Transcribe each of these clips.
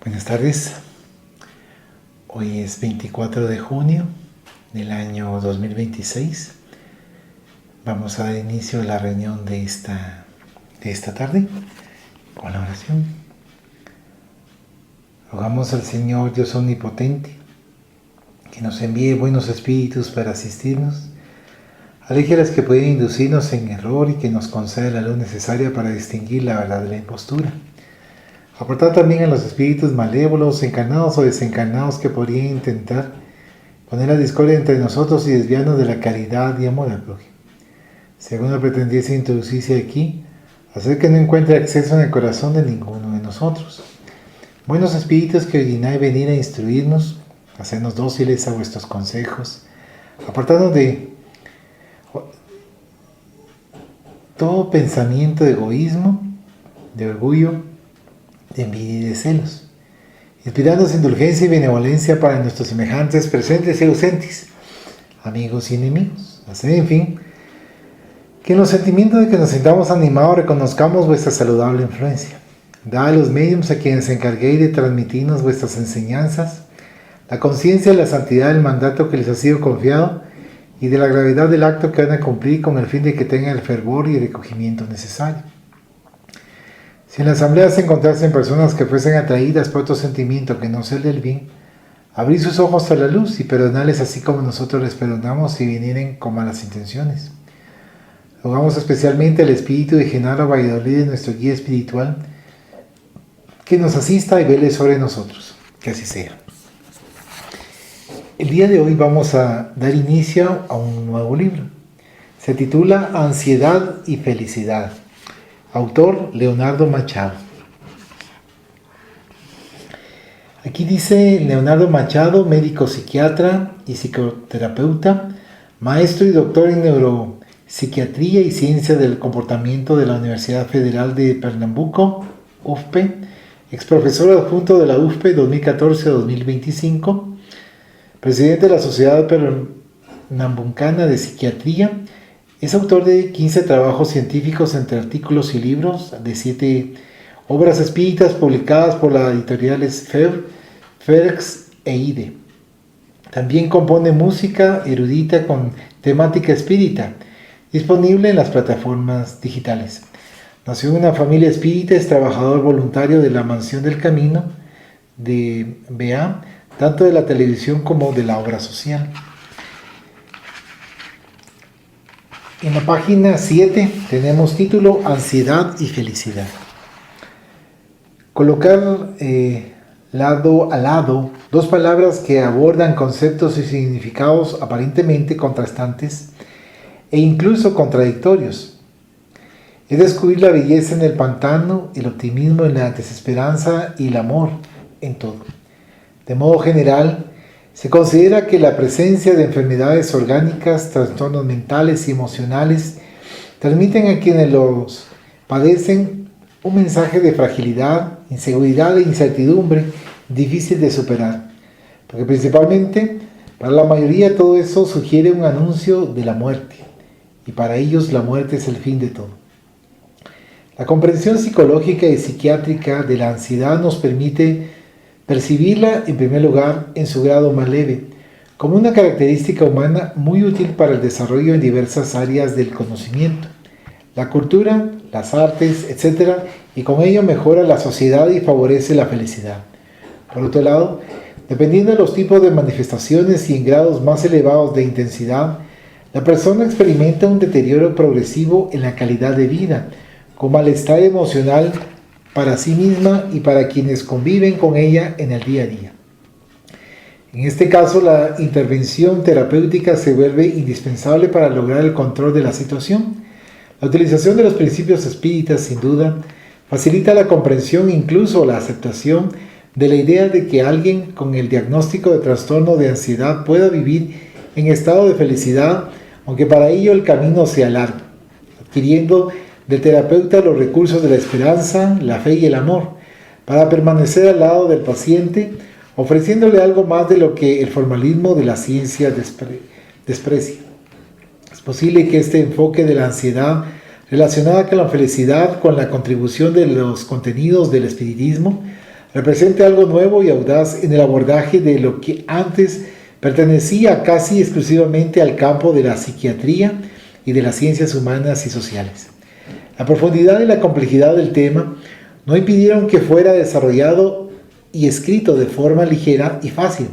Buenas tardes. Hoy es 24 de junio del año 2026. Vamos a dar inicio a la reunión de esta tarde con la oración. Rogamos al Señor Dios Omnipotente que nos envíe buenos espíritus para asistirnos, aleje a las que pueden inducirnos en error y que nos conceda la luz necesaria para distinguir la verdad de la impostura. Apartar también a los espíritus malévolos, encarnados o desencarnados, que podrían intentar poner la discordia entre nosotros y desviarnos de la caridad y amor al prójimo. Si alguno pretendiese introducirse aquí, hacer que no encuentre acceso en el corazón de ninguno de nosotros. Buenos espíritus que ordináis venir a instruirnos, hacernos dóciles a vuestros consejos, apartarnos de todo pensamiento de egoísmo, de orgullo, de envidia y de celos, inspirándonos indulgencia y benevolencia para nuestros semejantes presentes y ausentes, amigos y enemigos. Hacer, en fin, que en los sentimientos de que nos sintamos animados reconozcamos vuestra saludable influencia. Dad a los médiums a quienes encarguéis de transmitirnos vuestras enseñanzas la conciencia de la santidad del mandato que les ha sido confiado y de la gravedad del acto que van a cumplir, con el fin de que tengan el fervor y el recogimiento necesario. Si en la asamblea se encontrasen personas que fuesen atraídas por otro sentimiento que no sea el del bien, abrid sus ojos a la luz y perdonarles así como nosotros les perdonamos si vinieren con malas intenciones. Rogamos especialmente al espíritu de Genaro Valladolid, nuestro guía espiritual, que nos asista y vele sobre nosotros. Que así sea. El día de hoy vamos a dar inicio a un nuevo libro. Se titula Ansiedad y Felicidad. Autor Leonardo Machado. Aquí dice Leonardo Machado, médico psiquiatra y psicoterapeuta, maestro y doctor en neuropsiquiatría y ciencia del comportamiento de la Universidad Federal de Pernambuco, UFPE, exprofesor adjunto de la UFPE 2014-2025, presidente de la Sociedad Pernambucana de Psiquiatría. Es autor de 15 trabajos científicos entre artículos y libros, de 7 obras espíritas publicadas por las editoriales FERX e IDE. También compone música erudita con temática espírita, disponible en las plataformas digitales. Nació en una familia espírita, es trabajador voluntario de la Mansión del Camino de BA, tanto de la televisión como de la obra social. En la página 7 tenemos título Ansiedad y Felicidad. Colocar lado a lado dos palabras que abordan conceptos y significados aparentemente contrastantes e incluso contradictorios. Es descubrir la belleza en el pantano, el optimismo en la desesperanza y el amor en todo. De modo general, se considera que la presencia de enfermedades orgánicas, trastornos mentales y emocionales transmiten a quienes los padecen un mensaje de fragilidad, inseguridad e incertidumbre difícil de superar, porque principalmente para la mayoría todo eso sugiere un anuncio de la muerte, y para ellos la muerte es el fin de todo. La comprensión psicológica y psiquiátrica de la ansiedad nos permite percibirla, en primer lugar, en su grado más leve, como una característica humana muy útil para el desarrollo en diversas áreas del conocimiento, la cultura, las artes, etc., y con ello mejora la sociedad y favorece la felicidad. Por otro lado, dependiendo de los tipos de manifestaciones y en grados más elevados de intensidad, la persona experimenta un deterioro progresivo en la calidad de vida, con malestar emocional para sí misma y para quienes conviven con ella en el día a día. En este caso, la intervención terapéutica se vuelve indispensable para lograr el control de la situación. La utilización de los principios espíritas, sin duda, facilita la comprensión e incluso la aceptación de la idea de que alguien con el diagnóstico de trastorno de ansiedad pueda vivir en estado de felicidad, aunque para ello el camino sea largo, adquiriendo del terapeuta los recursos de la esperanza, la fe y el amor, para permanecer al lado del paciente, ofreciéndole algo más de lo que el formalismo de la ciencia desprecia. Es posible que este enfoque de la ansiedad relacionada con la felicidad, con la contribución de los contenidos del espiritismo, representa algo nuevo y audaz en el abordaje de lo que antes pertenecía casi exclusivamente al campo de la psiquiatría y de las ciencias humanas y sociales. La profundidad y la complejidad del tema no impidieron que fuera desarrollado y escrito de forma ligera y fácil,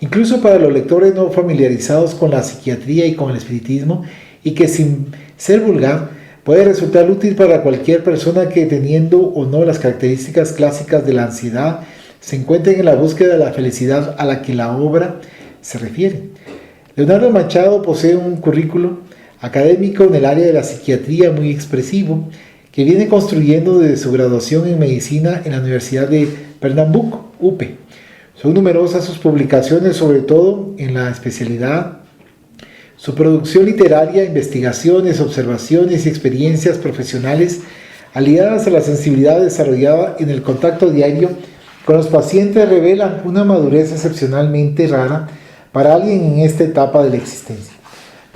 incluso para los lectores no familiarizados con la psiquiatría y con el espiritismo, y que sin ser vulgar puede resultar útil para cualquier persona que, teniendo o no las características clásicas de la ansiedad, se encuentre en la búsqueda de la felicidad a la que la obra se refiere. Leonardo Machado posee un currículo académico en el área de la psiquiatría muy expresivo, que viene construyendo desde su graduación en medicina en la Universidad de Pernambuco, UPE. Son numerosas sus publicaciones, sobre todo en la especialidad. Su producción literaria, investigaciones, observaciones y experiencias profesionales aliadas a la sensibilidad desarrollada en el contacto diario con los pacientes revelan una madurez excepcionalmente rara para alguien en esta etapa de la existencia.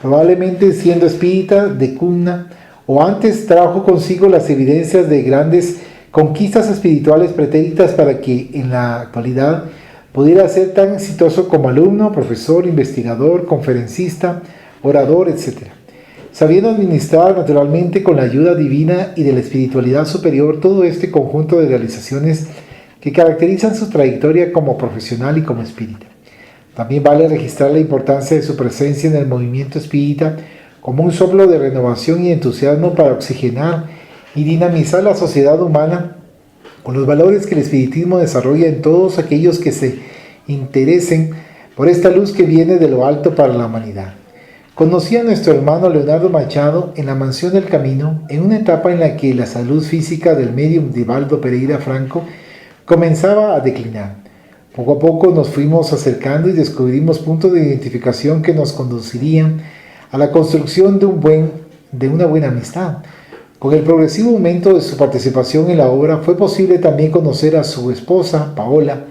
Probablemente siendo espírita de cuna o antes trajo consigo las evidencias de grandes conquistas espirituales pretéritas para que en la actualidad pudiera ser tan exitoso como alumno, profesor, investigador, conferencista, orador, etc. Sabiendo administrar naturalmente con la ayuda divina y de la espiritualidad superior todo este conjunto de realizaciones que caracterizan su trayectoria como profesional y como espírita. También vale registrar la importancia de su presencia en el movimiento espírita como un soplo de renovación y entusiasmo para oxigenar y dinamizar la sociedad humana con los valores que el espiritismo desarrolla en todos aquellos que se interesen por esta luz que viene de lo alto para la humanidad. Conocí a nuestro hermano Leonardo Machado en la Mansión del Camino, en una etapa en la que la salud física del médium Divaldo Pereira Franco comenzaba a declinar. Poco a poco nos fuimos acercando y descubrimos puntos de identificación que nos conducirían a la construcción de una buena amistad. Con el progresivo aumento de su participación en la obra, fue posible también conocer a su esposa, Paola,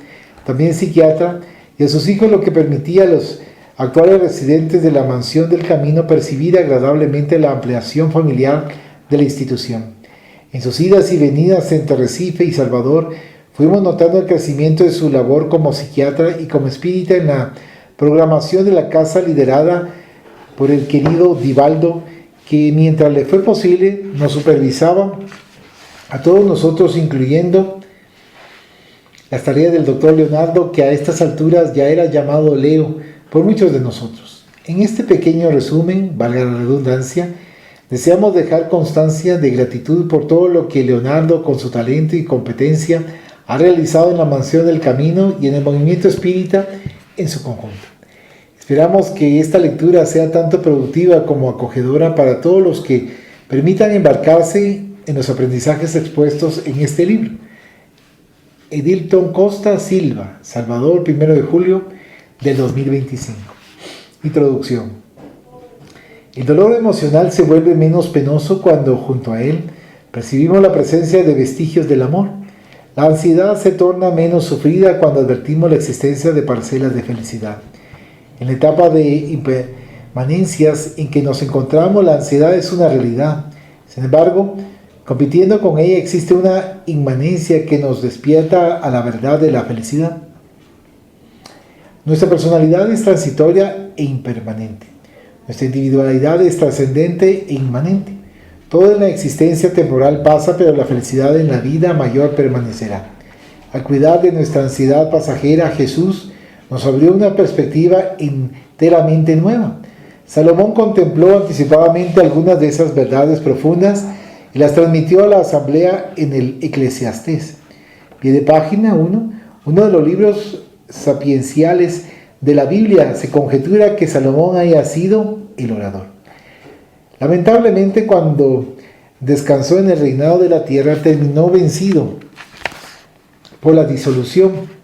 también psiquiatra, y a sus hijos, lo que permitía a los actuales residentes de la Mansión del Camino percibir agradablemente la ampliación familiar de la institución. En sus idas y venidas entre Recife y Salvador, fuimos notando el crecimiento de su labor como psiquiatra y como espírita en la programación de la casa liderada por el querido Divaldo, que mientras le fue posible nos supervisaba a todos nosotros, incluyendo las tareas del doctor Leonardo, que a estas alturas ya era llamado Leo por muchos de nosotros. En este pequeño resumen, valga la redundancia, deseamos dejar constancia de gratitud por todo lo que Leonardo, con su talento y competencia, ha realizado en la Mansión del Camino y en el movimiento espírita en su conjunto. Esperamos que esta lectura sea tanto productiva como acogedora para todos los que permitan embarcarse en los aprendizajes expuestos en este libro. Edilton Costa Silva, Salvador, 1 de julio del 2025. Introducción. El dolor emocional se vuelve menos penoso cuando, junto a él, percibimos la presencia de vestigios del amor. La ansiedad se torna menos sufrida cuando advertimos la existencia de parcelas de felicidad. En la etapa de impermanencias en que nos encontramos, la ansiedad es una realidad. Sin embargo, compitiendo con ella existe una inmanencia que nos despierta a la verdad de la felicidad. Nuestra personalidad es transitoria e impermanente. Nuestra individualidad es trascendente e inmanente. Todo en la existencia temporal pasa, pero la felicidad en la vida mayor permanecerá. Al cuidar de nuestra ansiedad pasajera, Jesús nos abrió una perspectiva enteramente nueva. Salomón contempló anticipadamente algunas de esas verdades profundas y las transmitió a la asamblea en el Eclesiastés. Pie de página 1, uno de los libros sapienciales de la Biblia, se conjetura que Salomón haya sido el orador. Lamentablemente, cuando descansó en el reinado de la tierra, terminó vencido por la disolución.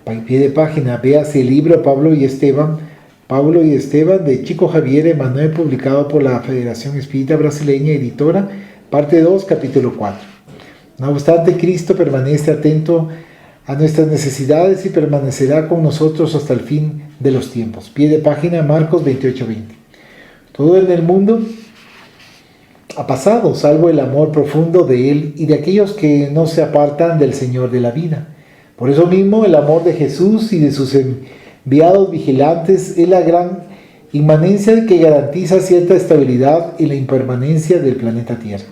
En pie de página, véase el libro Pablo y Esteban de Chico Javier Emanuel, publicado por la Federación Espírita Brasileña, editora, parte 2, capítulo 4. No obstante, Cristo permanece atento a nuestras necesidades y permanecerá con nosotros hasta el fin de los tiempos. Pie de página, Marcos 28:20. Todo en el mundo ha pasado, salvo el amor profundo de Él y de aquellos que no se apartan del Señor de la vida. Por eso mismo el amor de Jesús y de sus enviados vigilantes es la gran inmanencia que garantiza cierta estabilidad en la impermanencia del planeta Tierra.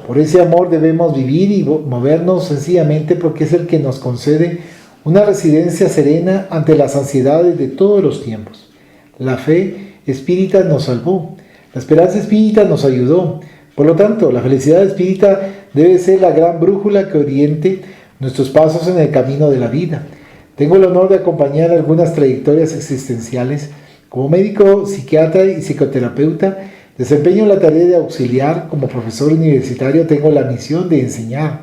Por ese amor debemos vivir y movernos sencillamente porque es el que nos concede una residencia serena ante las ansiedades de todos los tiempos. La fe espírita nos salvó, la esperanza espírita nos ayudó. Por lo tanto, la felicidad espírita debe ser la gran brújula que oriente nuestros pasos en el camino de la vida. Tengo el honor de acompañar algunas trayectorias existenciales. Como médico, psiquiatra y psicoterapeuta, desempeño la tarea de auxiliar. Como profesor universitario tengo la misión de enseñar.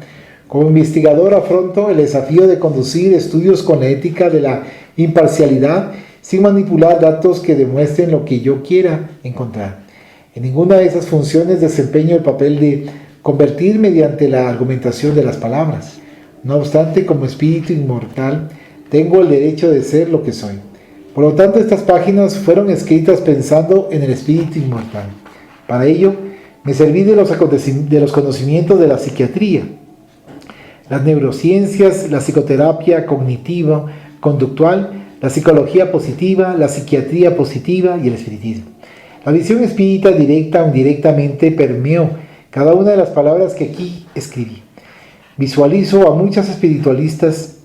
Como investigador afronto el desafío de conducir estudios con la ética de la imparcialidad, sin manipular datos que demuestren lo que yo quiera encontrar. En ninguna de esas funciones desempeño el papel de convertir mediante la argumentación de las palabras. No obstante, como espíritu inmortal, tengo el derecho de ser lo que soy. Por lo tanto, estas páginas fueron escritas pensando en el espíritu inmortal. Para ello, me serví de los conocimientos de la psiquiatría, las neurociencias, la psicoterapia cognitiva, conductual, la psicología positiva, la psiquiatría positiva y el espiritismo. La visión espírita directa o indirectamente permeó cada una de las palabras que aquí escribí. Visualizo a muchas espiritualistas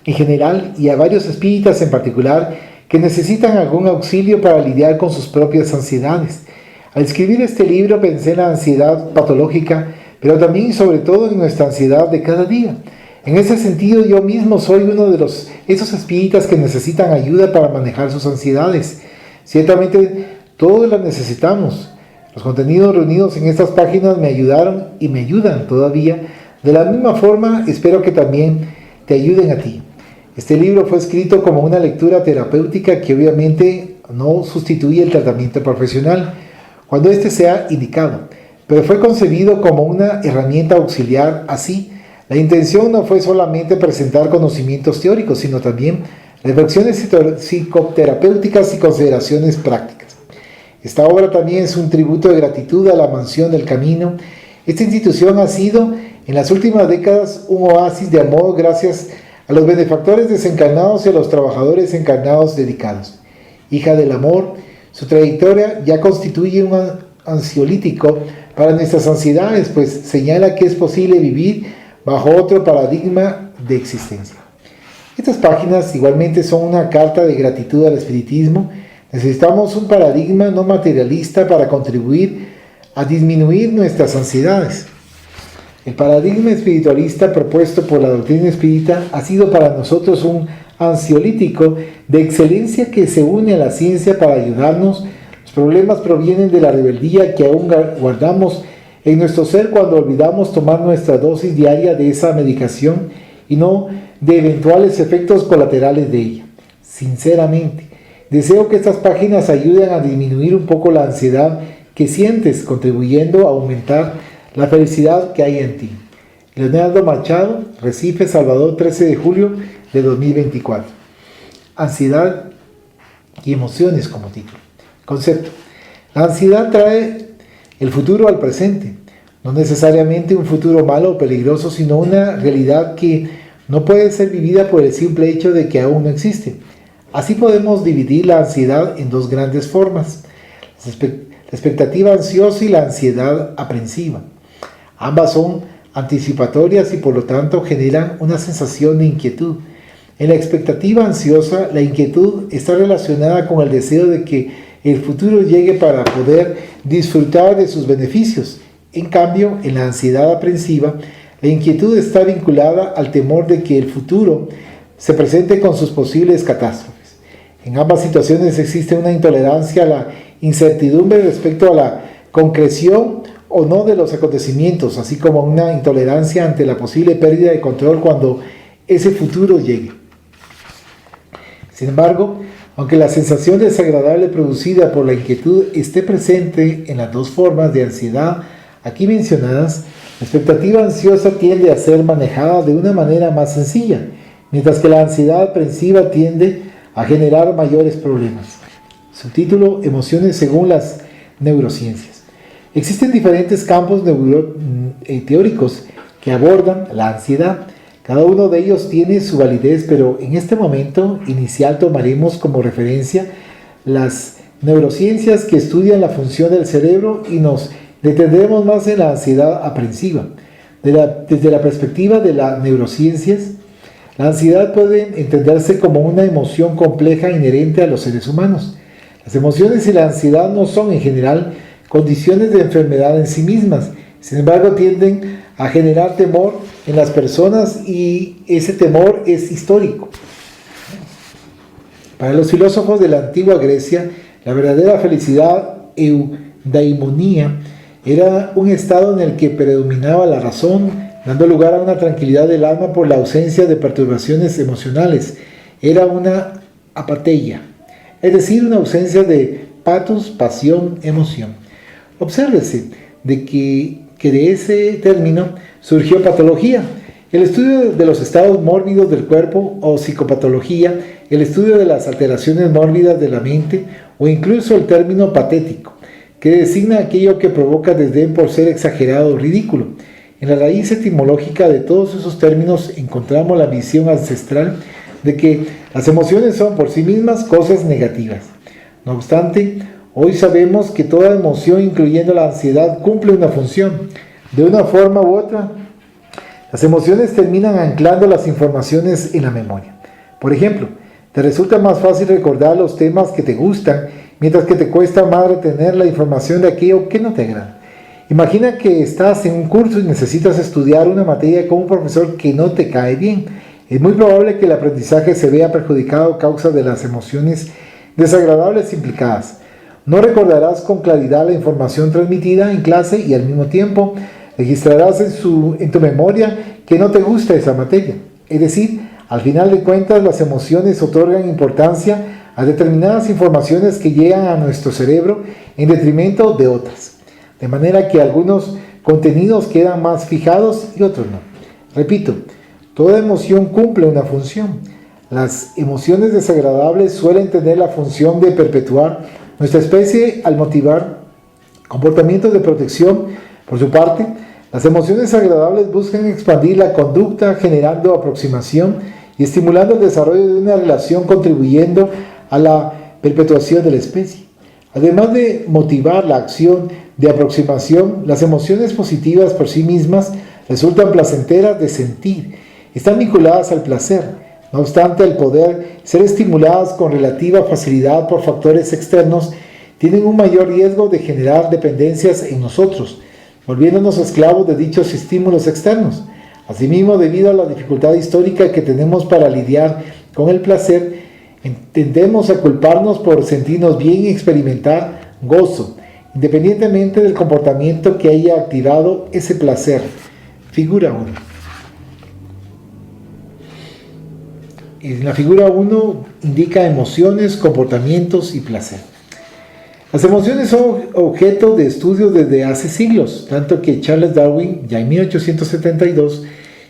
en general y a varios espíritas en particular que necesitan algún auxilio para lidiar con sus propias ansiedades. Al escribir este libro pensé en la ansiedad patológica, pero también y sobre todo en nuestra ansiedad de cada día. En ese sentido, yo mismo soy uno de esos espíritas que necesitan ayuda para manejar sus ansiedades. Ciertamente, todos las necesitamos. Los contenidos reunidos en estas páginas me ayudaron y me ayudan todavía. De la misma forma, espero que también te ayuden a ti. Este libro fue escrito como una lectura terapéutica que obviamente no sustituye el tratamiento profesional cuando éste sea indicado, pero fue concebido como una herramienta auxiliar. Así, la intención no fue solamente presentar conocimientos teóricos, sino también reflexiones psicoterapéuticas y consideraciones prácticas. Esta obra también es un tributo de gratitud a la Mansión del Camino. Esta institución ha sido en las últimas décadas un oasis de amor gracias a los benefactores desencarnados y a los trabajadores encarnados dedicados. Hija del amor, su trayectoria ya constituye un ansiolítico para nuestras ansiedades, pues señala que es posible vivir bajo otro paradigma de existencia. Estas páginas igualmente son una carta de gratitud al espiritismo. Necesitamos un paradigma no materialista para contribuir a disminuir nuestras ansiedades. El paradigma espiritualista propuesto por la doctrina espírita ha sido para nosotros un ansiolítico de excelencia que se une a la ciencia para ayudarnos. Los problemas provienen de la rebeldía que aún guardamos en nuestro ser cuando olvidamos tomar nuestra dosis diaria de esa medicación y no de eventuales efectos colaterales de ella. Sinceramente, deseo que estas páginas ayuden a disminuir un poco la ansiedad que sientes, contribuyendo a aumentar la felicidad que hay en ti. Leonardo Machado, Recife, Salvador, 13 de julio de 2024. Ansiedad y emociones como título. Concepto. La ansiedad trae el futuro al presente. No necesariamente un futuro malo o peligroso, sino una realidad que no puede ser vivida por el simple hecho de que aún no existe. Así podemos dividir la ansiedad en dos grandes formas: la expectativa ansiosa y la ansiedad aprensiva. Ambas son anticipatorias y por lo tanto generan una sensación de inquietud. En la expectativa ansiosa, la inquietud está relacionada con el deseo de que el futuro llegue para poder disfrutar de sus beneficios. En cambio, en la ansiedad aprensiva, la inquietud está vinculada al temor de que el futuro se presente con sus posibles catástrofes. En ambas situaciones existe una intolerancia a la incertidumbre respecto a la concreción o no de los acontecimientos, así como una intolerancia ante la posible pérdida de control cuando ese futuro llegue. Sin embargo, aunque la sensación desagradable producida por la inquietud esté presente en las dos formas de ansiedad aquí mencionadas, la expectativa ansiosa tiende a ser manejada de una manera más sencilla, mientras que la ansiedad aprensiva tiende a generar mayores problemas. Subtítulo: Emociones según las neurociencias. Existen diferentes campos teóricos que abordan la ansiedad. Cada uno de ellos tiene su validez, pero en este momento inicial tomaremos como referencia las neurociencias que estudian la función del cerebro y nos detendremos más en la ansiedad aprensiva. Desde la perspectiva de las neurociencias, la ansiedad puede entenderse como una emoción compleja inherente a los seres humanos. Las emociones y la ansiedad no son en general condiciones de enfermedad en sí mismas, sin embargo tienden a generar temor en las personas y ese temor es histórico. Para los filósofos de la antigua Grecia, la verdadera felicidad, eudaimonía, era un estado en el que predominaba la razón, dando lugar a una tranquilidad del alma por la ausencia de perturbaciones emocionales. Era una apatheia, es decir, una ausencia de pathos, pasión, emoción. Obsérvese que de ese término surgió patología, el estudio de los estados mórbidos del cuerpo, o psicopatología, el estudio de las alteraciones mórbidas de la mente, o incluso el término patético, que designa aquello que provoca desdén por ser exagerado o ridículo. En la raíz etimológica de todos esos términos encontramos la visión ancestral de que las emociones son por sí mismas cosas negativas. No obstante, hoy sabemos que toda emoción, incluyendo la ansiedad, cumple una función. De una forma u otra, las emociones terminan anclando las informaciones en la memoria. Por ejemplo, te resulta más fácil recordar los temas que te gustan, mientras que te cuesta más retener la información de aquello que no te agrada. Imagina que estás en un curso y necesitas estudiar una materia con un profesor que no te cae bien. Es muy probable que el aprendizaje se vea perjudicado a causa de las emociones desagradables implicadas. No recordarás con claridad la información transmitida en clase y al mismo tiempo registrarás en tu memoria que no te gusta esa materia. Es decir, al final de cuentas, las emociones otorgan importancia a determinadas informaciones que llegan a nuestro cerebro en detrimento de otras. De manera que algunos contenidos quedan más fijados y otros no. Repito, toda emoción cumple una función. Las emociones desagradables suelen tener la función de perpetuar nuestra especie al motivar comportamientos de protección. Por su parte, las emociones agradables buscan expandir la conducta, generando aproximación y estimulando el desarrollo de una relación, contribuyendo a la perpetuación de la especie. Además de motivar la acción de aproximación, las emociones positivas por sí mismas resultan placenteras de sentir. Están vinculadas al placer. No obstante, al poder ser estimuladas con relativa facilidad por factores externos, tienen un mayor riesgo de generar dependencias en nosotros, volviéndonos esclavos de dichos estímulos externos. Asimismo, debido a la dificultad histórica que tenemos para lidiar con el placer, tendemos a culparnos por sentirnos bien y experimentar gozo, independientemente del comportamiento que haya activado ese placer. Figura 1. En la figura 1 indica emociones, comportamientos y placer. Las emociones son objeto de estudio desde hace siglos, tanto que Charles Darwin, ya en 1872,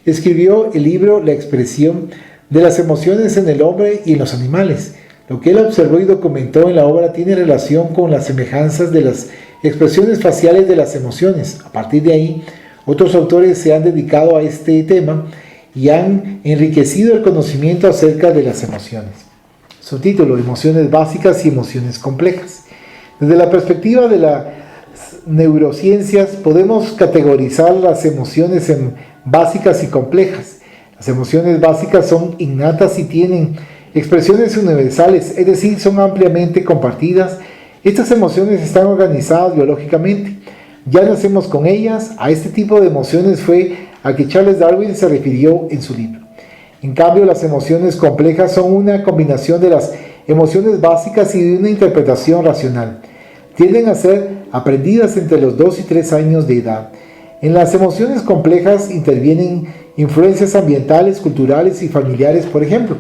escribió el libro La expresión de las emociones en el hombre y en los animales. Lo que él observó y documentó en la obra tiene relación con las semejanzas de las expresiones faciales de las emociones. A partir de ahí, otros autores se han dedicado a este tema y han enriquecido el conocimiento acerca de las emociones. Subtítulo: Emociones básicas y emociones complejas. Desde la perspectiva de las neurociencias, podemos categorizar las emociones en básicas y complejas. Las emociones básicas son innatas y tienen expresiones universales, es decir, son ampliamente compartidas. Estas emociones están organizadas biológicamente. Ya nacemos con ellas. A este tipo de emociones fue a que Charles Darwin se refirió en su libro. En cambio, las emociones complejas son una combinación de las emociones básicas y de una interpretación racional. Tienden a ser aprendidas entre los 2 y 3 años de edad. En las emociones complejas intervienen influencias ambientales, culturales y familiares, por ejemplo.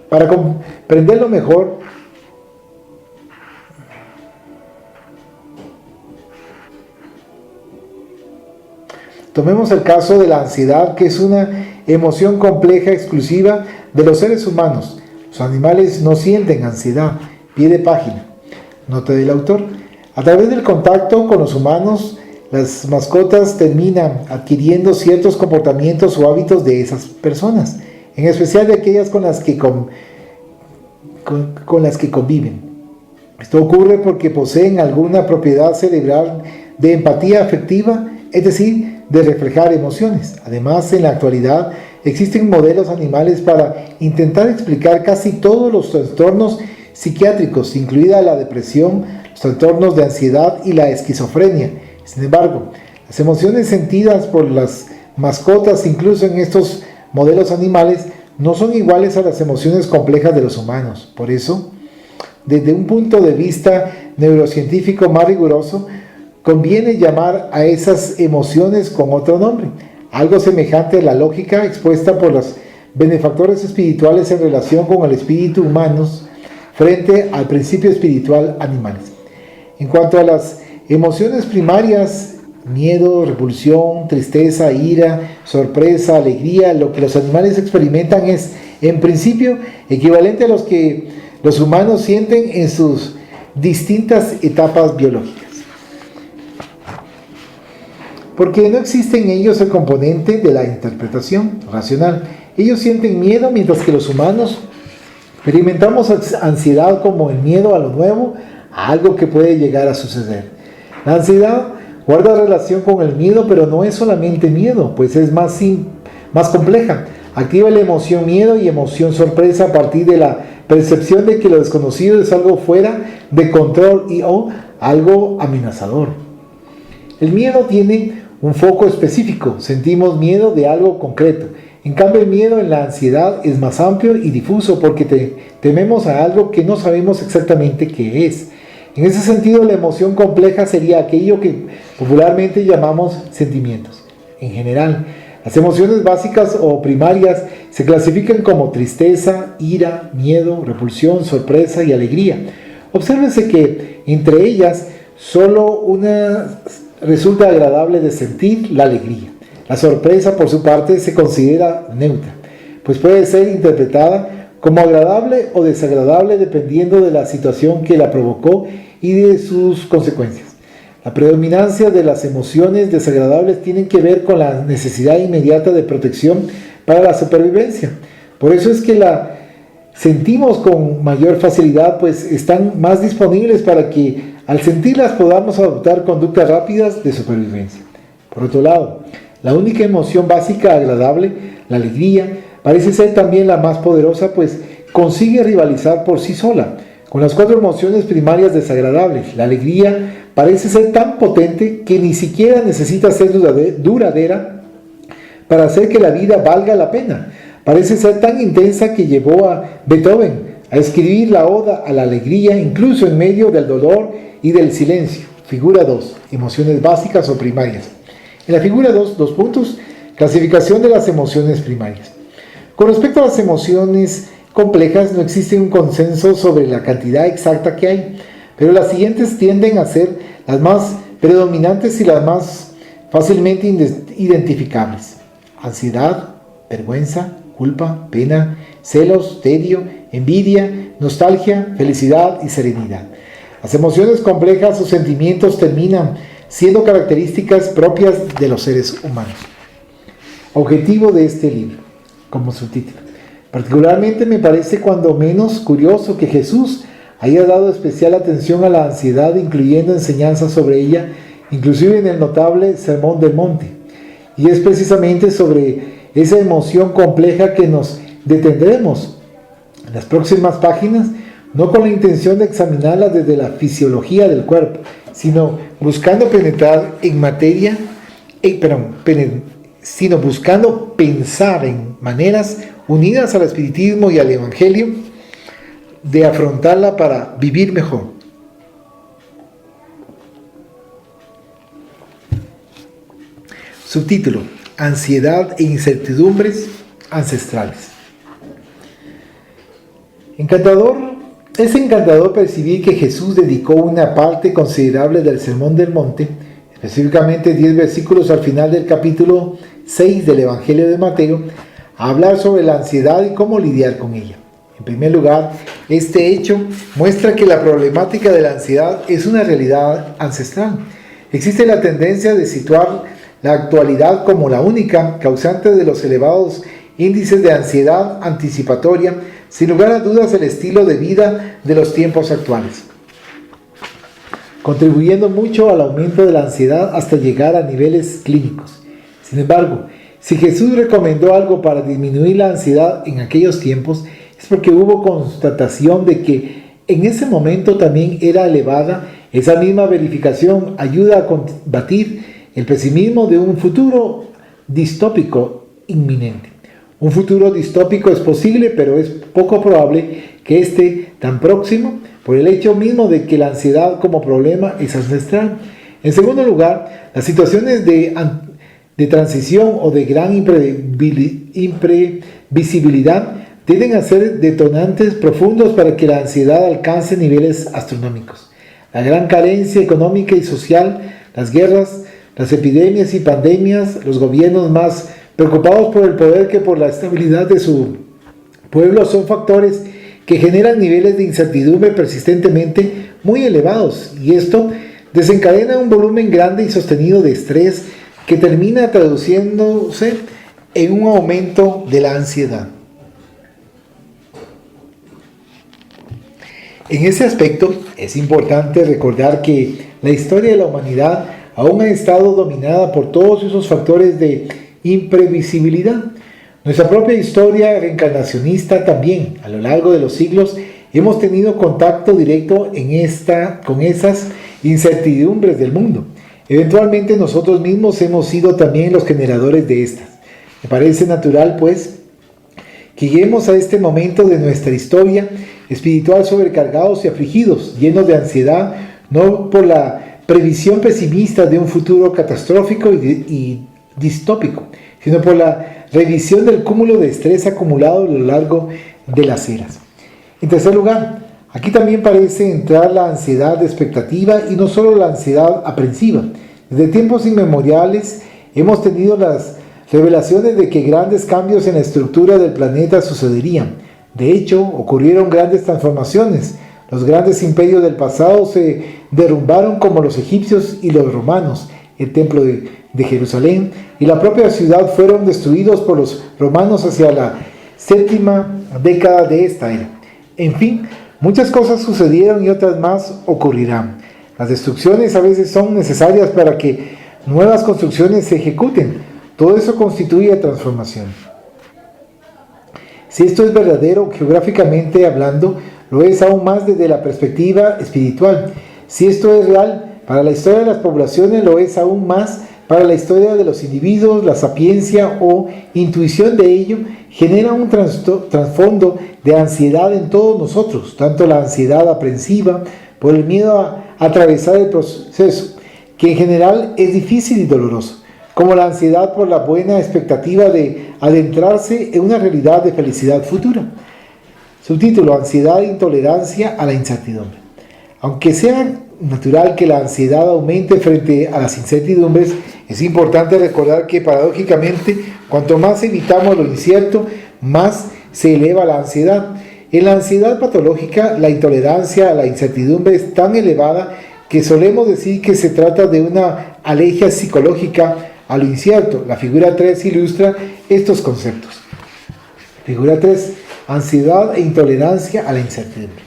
Para comprenderlo mejor, tomemos el caso de la ansiedad, que es una emoción compleja exclusiva de los seres humanos. Los animales no sienten ansiedad. Pie de página. Nota del autor. A través del contacto con los humanos, Las mascotas terminan adquiriendo ciertos comportamientos o hábitos de esas personas, en especial de aquellas con las que conviven. Esto ocurre porque poseen alguna propiedad cerebral de empatía afectiva, es decir, de reflejar emociones. Además, en la actualidad existen modelos animales para intentar explicar casi todos los trastornos psiquiátricos, incluida la depresión, los trastornos de ansiedad y la esquizofrenia. Sin embargo, las emociones sentidas por las mascotas, incluso en estos modelos animales, no son iguales a las emociones complejas de los humanos. Por eso, desde un punto de vista neurocientífico más riguroso, conviene llamar a esas emociones con otro nombre, algo semejante a la lógica expuesta por los benefactores espirituales en relación con el espíritu humano frente al principio espiritual animales. En cuanto a las emociones primarias, miedo, repulsión, tristeza, ira, sorpresa, alegría, lo que los animales experimentan es, en principio, equivalente a los que los humanos sienten en sus distintas etapas biológicas. Porque no existe en ellos el componente de la interpretación racional. Ellos sienten miedo, mientras que los humanos experimentamos ansiedad como el miedo a lo nuevo, a algo que puede llegar a suceder. La ansiedad guarda relación con el miedo, pero no es solamente miedo, pues es más compleja. Activa la emoción miedo y emoción sorpresa a partir de la percepción de que lo desconocido es algo fuera de control o algo amenazador. El miedo tiene un foco específico, sentimos miedo de algo concreto. En cambio, el miedo en la ansiedad es más amplio y difuso porque tememos a algo que no sabemos exactamente qué es. En ese sentido, la emoción compleja sería aquello que popularmente llamamos sentimientos. En general, las emociones básicas o primarias se clasifican como tristeza, ira, miedo, repulsión, sorpresa y alegría. Obsérvense que entre ellas solo una resulta agradable de sentir, la alegría. La sorpresa, por su parte, se considera neutra, pues puede ser interpretada como agradable o desagradable dependiendo de la situación que la provocó y de sus consecuencias. La predominancia de las emociones desagradables tiene que ver con la necesidad inmediata de protección para la supervivencia. Por eso es que la sentimos con mayor facilidad, pues están más disponibles para que al sentirlas podamos adoptar conductas rápidas de supervivencia. Por otro lado, la única emoción básica agradable, la alegría, parece ser también la más poderosa, pues consigue rivalizar por sí sola con las cuatro emociones primarias desagradables. La alegría parece ser tan potente que ni siquiera necesita ser duradera para hacer que la vida valga la pena. Parece ser tan intensa que llevó a Beethoven a escribir la oda a la alegría incluso en medio del dolor y del silencio. Figura 2. Emociones básicas o primarias. En la figura 2, 2 puntos, clasificación de las emociones primarias. Con respecto a las emociones complejas, no existe un consenso sobre la cantidad exacta que hay, pero las siguientes tienden a ser las más predominantes y las más fácilmente identificables: ansiedad, vergüenza, culpa, pena, celos, tedio, envidia, nostalgia, felicidad y serenidad. Las emociones complejas o sentimientos terminan siendo características propias de los seres humanos. Objetivo de este libro, como subtítulo. Particularmente me parece cuando menos curioso que Jesús haya dado especial atención a la ansiedad, incluyendo enseñanzas sobre ella, inclusive en el notable Sermón del Monte. Y es precisamente sobre esa emoción compleja que nos detendremos en las próximas páginas, no con la intención de examinarla desde la fisiología del cuerpo, sino buscando penetrar en materia, sino buscando pensar en maneras unidas al espiritismo y al evangelio de afrontarla para vivir mejor. Subtítulo: Ansiedad e incertidumbres ancestrales. Es encantador percibir que Jesús dedicó una parte considerable del Sermón del Monte, específicamente 10 versículos al final del capítulo 6 del Evangelio de Mateo, a hablar sobre la ansiedad y cómo lidiar con ella. En primer lugar, este hecho muestra que la problemática de la ansiedad es una realidad ancestral. Existe la tendencia de situar la actualidad como la única causante de los elevados índices de ansiedad anticipatoria, sin lugar a dudas el estilo de vida de los tiempos actuales, contribuyendo mucho al aumento de la ansiedad hasta llegar a niveles clínicos. Sin embargo, si Jesús recomendó algo para disminuir la ansiedad en aquellos tiempos, es porque hubo constatación de que en ese momento también era elevada. Esa misma verificación ayuda a combatir el pesimismo de un futuro distópico inminente. Un futuro distópico es posible, pero es poco probable que esté tan próximo por el hecho mismo de que la ansiedad como problema es ancestral. En segundo lugar, las situaciones de transición o de gran imprevisibilidad tienden a ser detonantes profundos para que la ansiedad alcance niveles astronómicos. La gran carencia económica y social, las guerras, las epidemias y pandemias, los gobiernos más preocupados por el poder que por la estabilidad de su pueblo son factores que generan niveles de incertidumbre persistentemente muy elevados, y esto desencadena un volumen grande y sostenido de estrés que termina traduciéndose en un aumento de la ansiedad. En ese aspecto, es importante recordar que la historia de la humanidad aún ha estado dominada por todos esos factores de imprevisibilidad. Nuestra propia historia reencarnacionista también, a lo largo de los siglos, hemos tenido contacto directo con esas incertidumbres del mundo. Eventualmente nosotros mismos hemos sido también los generadores de estas. Me parece natural, pues, que lleguemos a este momento de nuestra historia espiritual sobrecargados y afligidos, llenos de ansiedad, no por la previsión pesimista de un futuro catastrófico y distópico, sino por la revisión del cúmulo de estrés acumulado a lo largo de las eras. En tercer lugar, aquí también parece entrar la ansiedad de expectativa y no solo la ansiedad aprensiva. Desde tiempos inmemoriales hemos tenido las revelaciones de que grandes cambios en la estructura del planeta sucederían. De hecho, ocurrieron grandes transformaciones. Los grandes imperios del pasado se derrumbaron como los egipcios y los romanos. El templo de Jerusalén y la propia ciudad fueron destruidos por los romanos hacia la séptima década de esta era. En fin, muchas cosas sucedieron y otras más ocurrirán. Las destrucciones a veces son necesarias para que nuevas construcciones se ejecuten. Todo eso constituye transformación. Si esto es verdadero geográficamente hablando, lo es aún más desde la perspectiva espiritual. Si esto es real para la historia de las poblaciones, lo es aún más para la historia de los individuos. La sapiencia o intuición de ello genera un trasfondo de ansiedad en todos nosotros, tanto la ansiedad aprensiva por el miedo a atravesar el proceso, que en general es difícil y doloroso, como la ansiedad por la buena expectativa de adentrarse en una realidad de felicidad futura. Subtítulo: Ansiedad e intolerancia a la incertidumbre. Aunque sea natural que la ansiedad aumente frente a las incertidumbres, es importante recordar que paradójicamente, cuanto más evitamos lo incierto, más se eleva la ansiedad. En la ansiedad patológica, la intolerancia a la incertidumbre es tan elevada que solemos decir que se trata de una alergia psicológica a lo incierto. La figura 3 ilustra estos conceptos. Figura 3. Ansiedad e intolerancia a la incertidumbre.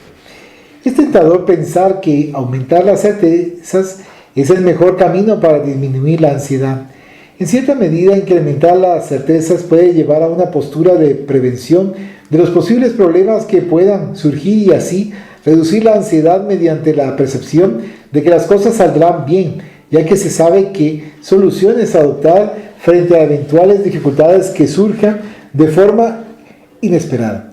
Es tentador pensar que aumentar las certezas es el mejor camino para disminuir la ansiedad. En cierta medida, incrementar las certezas puede llevar a una postura de prevención de los posibles problemas que puedan surgir y así reducir la ansiedad mediante la percepción de que las cosas saldrán bien, ya que se sabe qué soluciones adoptar frente a eventuales dificultades que surjan de forma inesperada.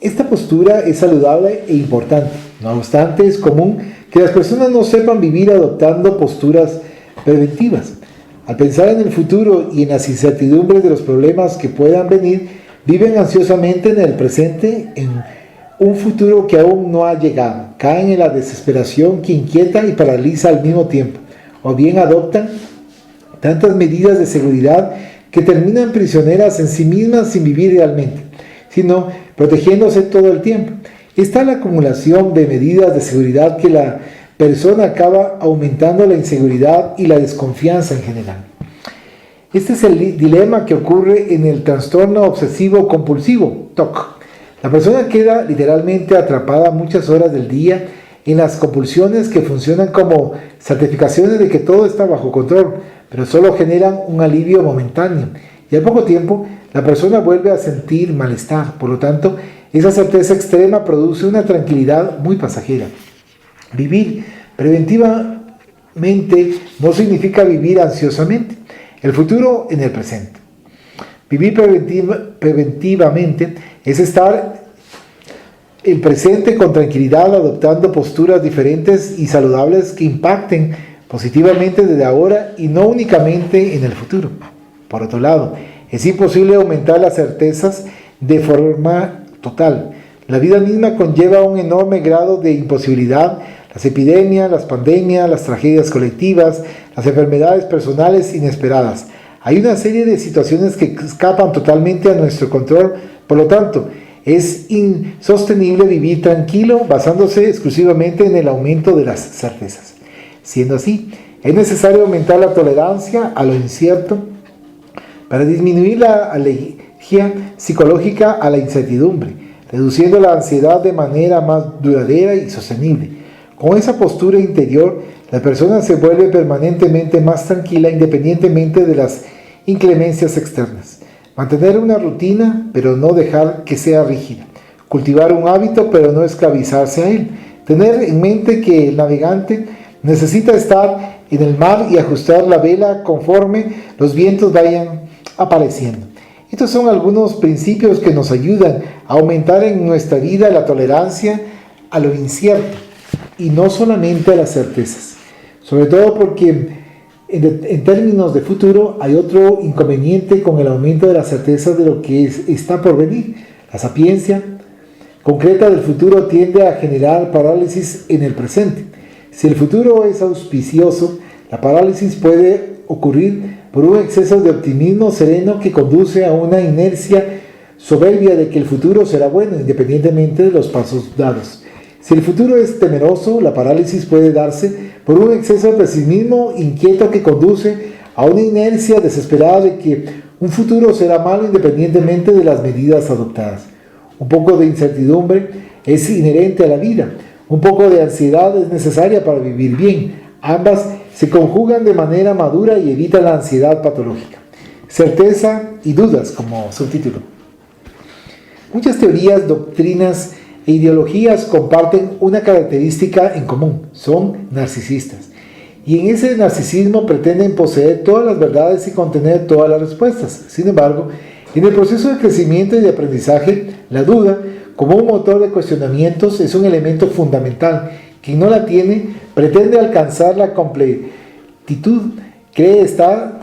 Esta postura es saludable e importante. No obstante, es común que las personas no sepan vivir adoptando posturas preventivas. Al pensar en el futuro y en las incertidumbres de los problemas que puedan venir, viven ansiosamente en el presente, en un futuro que aún no ha llegado. Caen en la desesperación que inquieta y paraliza al mismo tiempo. O bien adoptan tantas medidas de seguridad que terminan prisioneras en sí mismas sin vivir realmente, sino protegiéndose todo el tiempo. Está la acumulación de medidas de seguridad que la persona acaba aumentando la inseguridad y la desconfianza en general. Este es el dilema que ocurre en el trastorno obsesivo compulsivo, TOC. La persona queda literalmente atrapada muchas horas del día en las compulsiones que funcionan como certificaciones de que todo está bajo control, pero solo generan un alivio momentáneo. Y al poco tiempo, la persona vuelve a sentir malestar. Por lo tanto, esa certeza extrema produce una tranquilidad muy pasajera. Vivir preventivamente no significa vivir ansiosamente. El futuro en el presente. Vivir preventivamente es estar el presente con tranquilidad, adoptando posturas diferentes y saludables que impacten positivamente desde ahora y no únicamente en el futuro. Por otro lado, es imposible aumentar las certezas de forma total. La vida misma conlleva un enorme grado de imposibilidad. Las epidemias, las pandemias, las tragedias colectivas, las enfermedades personales inesperadas. Hay una serie de situaciones que escapan totalmente a nuestro control. Por lo tanto, es insostenible vivir tranquilo basándose exclusivamente en el aumento de las certezas. Siendo así, es necesario aumentar la tolerancia a lo incierto para disminuir la alergia psicológica a la incertidumbre, reduciendo la ansiedad de manera más duradera y sostenible. Con esa postura interior, la persona se vuelve permanentemente más tranquila independientemente de las inclemencias externas. Mantener una rutina, pero no dejar que sea rígida. Cultivar un hábito, pero no esclavizarse a él. Tener en mente que el navegante necesita estar en el mar y ajustar la vela conforme los vientos vayan apareciendo. Estos son algunos principios que nos ayudan a aumentar en nuestra vida la tolerancia a lo incierto y no solamente a las certezas. Sobre todo porque en términos de futuro hay otro inconveniente con el aumento de las certezas de lo que está por venir. La sapiencia concreta del futuro tiende a generar parálisis en el presente. Si el futuro es auspicioso, la parálisis puede ocurrir por un exceso de optimismo sereno que conduce a una inercia soberbia de que el futuro será bueno, independientemente de los pasos dados. Si el futuro es temeroso, la parálisis puede darse por un exceso de pesimismo inquieto que conduce a una inercia desesperada de que un futuro será malo independientemente de las medidas adoptadas. Un poco de incertidumbre es inherente a la vida. Un poco de ansiedad es necesaria para vivir bien. Ambas se conjugan de manera madura y evitan la ansiedad patológica. Certeza y dudas como subtítulo. Muchas teorías, doctrinas e ideologías comparten una característica en común: son narcisistas. Y en ese narcisismo pretenden poseer todas las verdades y contener todas las respuestas. Sin embargo, en el proceso de crecimiento y de aprendizaje, la duda, como un motor de cuestionamientos, es un elemento fundamental. Quien no la tiene pretende alcanzar la completitud, cree estar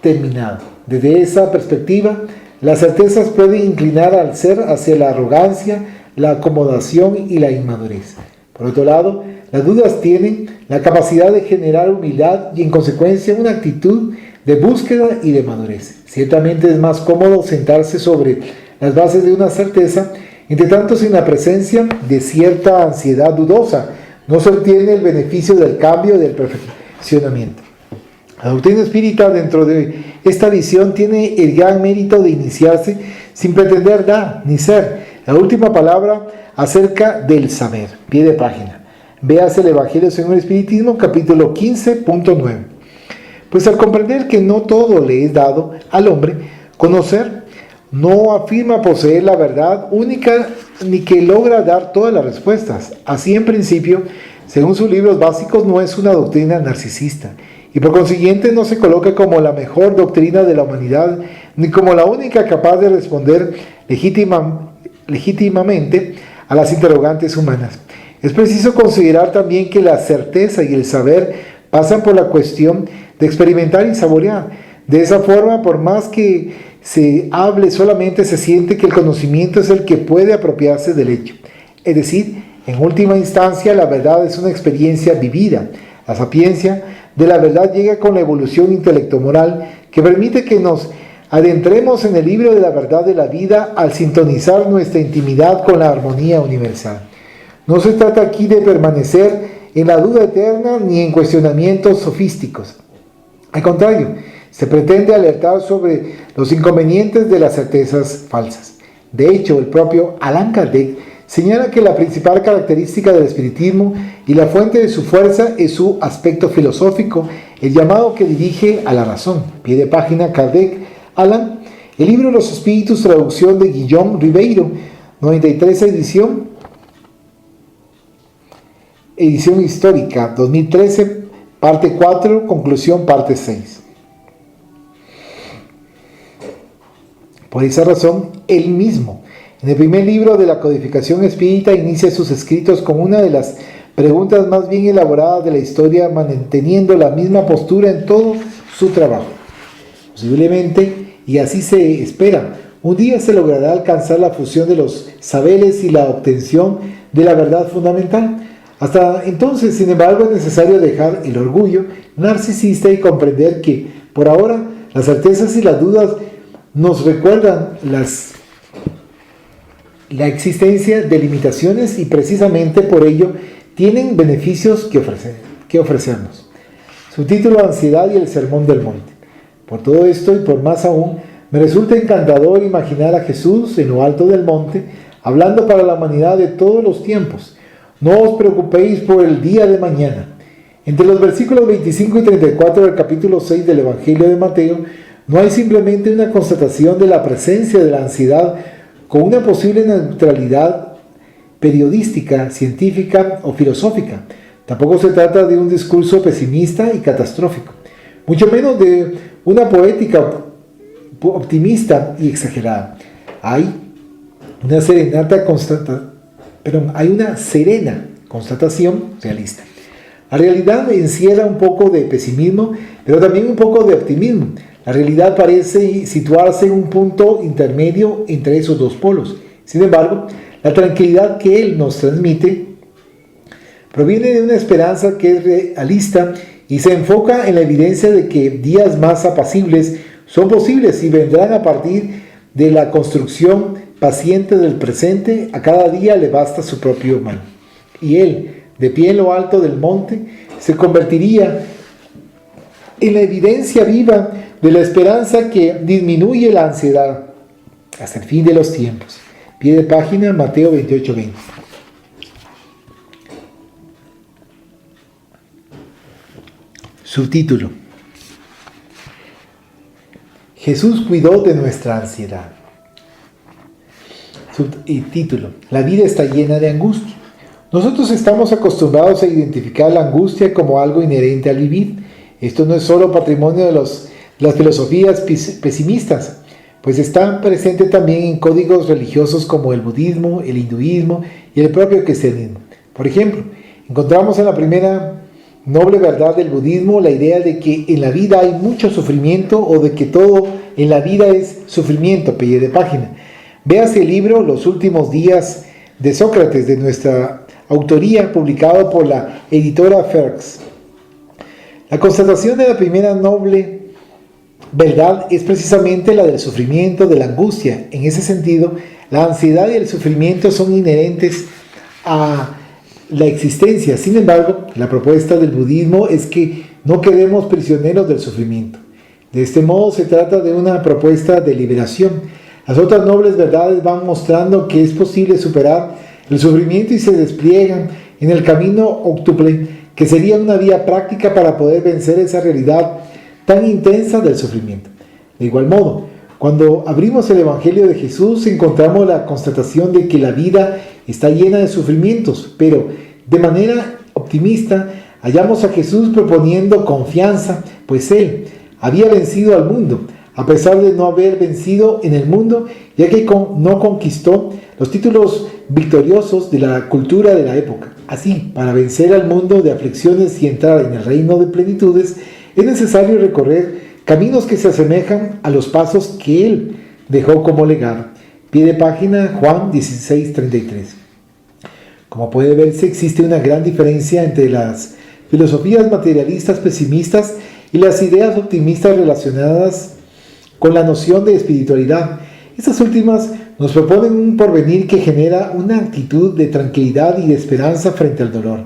terminado. Desde esa perspectiva, las certezas pueden inclinar al ser hacia la arrogancia, la acomodación y la inmadurez. Por otro lado, las dudas tienen la capacidad de generar humildad y en consecuencia una actitud de búsqueda y de madurez. Ciertamente es más cómodo sentarse sobre las bases de una certeza, entre tanto sin la presencia de cierta ansiedad dudosa, no se obtiene el beneficio del cambio y del perfeccionamiento. La doctrina espírita, dentro de esta visión, tiene el gran mérito de iniciarse sin pretender dar ni ser la última palabra acerca del saber. Pie de página. Véase el Evangelio según el Espiritismo, capítulo 15.9. Pues al comprender que no todo le es dado al hombre conocer, no afirma poseer la verdad única ni que logra dar todas las respuestas. Así, en principio, según sus libros básicos, no es una doctrina narcisista y por consiguiente no se coloca como la mejor doctrina de la humanidad ni como la única capaz de responder legítimamente a las interrogantes humanas. Es preciso considerar también que la certeza y el saber pasan por la cuestión de experimentar y saborear. De esa forma, por más que se hable solamente, se siente que el conocimiento es el que puede apropiarse del hecho. Es decir, en última instancia, la verdad es una experiencia vivida. La sapiencia de la verdad llega con la evolución intelecto-moral que permite que nos adentremos en el libro de la verdad de la vida al sintonizar nuestra intimidad con la armonía universal. No se trata aquí de permanecer en la duda eterna ni en cuestionamientos sofísticos. Al contrario, se pretende alertar sobre los inconvenientes de las certezas falsas. De hecho, el propio Allan Kardec señala que la principal característica del espiritismo y la fuente de su fuerza es su aspecto filosófico, el llamado que dirige a la razón. Pie de página Kardec, Allan. El libro Los Espíritus, traducción de Guillaume Ribeiro, 93 edición histórica, 2013, parte 4, conclusión, parte 6. Por esa razón, él mismo, en el primer libro de la codificación espírita, inicia sus escritos con una de las preguntas más bien elaboradas de la historia, manteniendo la misma postura en todo su trabajo. Posiblemente, y así se espera, un día se logrará alcanzar la fusión de los saberes y la obtención de la verdad fundamental. Hasta entonces, sin embargo, es necesario dejar el orgullo narcisista y comprender que, por ahora, las certezas y las dudas nos recuerdan la existencia de limitaciones y precisamente por ello tienen beneficios que ofrecernos. Subtítulo: Ansiedad y el Sermón del Monte. Por todo esto y por más aún, me resulta encantador imaginar a Jesús en lo alto del monte, hablando para la humanidad de todos los tiempos. No os preocupéis por el día de mañana. Entre los versículos 25 y 34 del capítulo 6 del Evangelio de Mateo, no hay simplemente una constatación de la presencia de la ansiedad con una posible neutralidad periodística, científica o filosófica. Tampoco se trata de un discurso pesimista y catastrófico, mucho menos de una poética optimista y exagerada. Hay una serena constatación realista. La realidad encierra un poco de pesimismo, pero también un poco de optimismo. La realidad parece situarse en un punto intermedio entre esos dos polos. Sin embargo, la tranquilidad que él nos transmite proviene de una esperanza que es realista y se enfoca en la evidencia de que días más apacibles son posibles y vendrán a partir de la construcción paciente del presente. A cada día le basta su propio mal. Y él, de pie en lo alto del monte, se convertiría en la evidencia viva de la esperanza que disminuye la ansiedad hasta el fin de los tiempos. Pie de página, Mateo 28:20. Subtítulo: Jesús cuidó de nuestra ansiedad. Subtítulo: La vida está llena de angustia. Nosotros estamos acostumbrados a identificar la angustia como algo inherente al vivir. Esto no es solo patrimonio de las filosofías pesimistas, pues está presente también en códigos religiosos como el budismo, el hinduismo y el propio cristianismo. Por ejemplo, encontramos en la primera noble verdad del budismo la idea de que en la vida hay mucho sufrimiento o de que todo en la vida es sufrimiento. Pie de página. Véase el libro Los últimos días de Sócrates, de nuestra autoría, publicado por la editora Ferks. La constatación de la primera noble verdad es precisamente la del sufrimiento, de la angustia. En ese sentido, la ansiedad y el sufrimiento son inherentes a la existencia. Sin embargo, la propuesta del budismo es que no quedemos prisioneros del sufrimiento. De este modo se trata de una propuesta de liberación. Las otras nobles verdades van mostrando que es posible superar el sufrimiento y se despliegan en el camino óctuple, que sería una vía práctica para poder vencer esa realidad tan intensa del sufrimiento. De igual modo, cuando abrimos el Evangelio de Jesús, encontramos la constatación de que la vida está llena de sufrimientos, pero de manera optimista hallamos a Jesús proponiendo confianza, pues Él había vencido al mundo, a pesar de no haber vencido en el mundo, ya que no conquistó los títulos victoriosos de la cultura de la época. Así, para vencer al mundo de aflicciones y entrar en el reino de plenitudes, es necesario recorrer caminos que se asemejan a los pasos que Él dejó como legado. Pie de página, Juan 16:33. Como puede verse, existe una gran diferencia entre las filosofías materialistas pesimistas y las ideas optimistas relacionadas con la noción de espiritualidad. Estas últimas nos proponen un porvenir que genera una actitud de tranquilidad y de esperanza frente al dolor.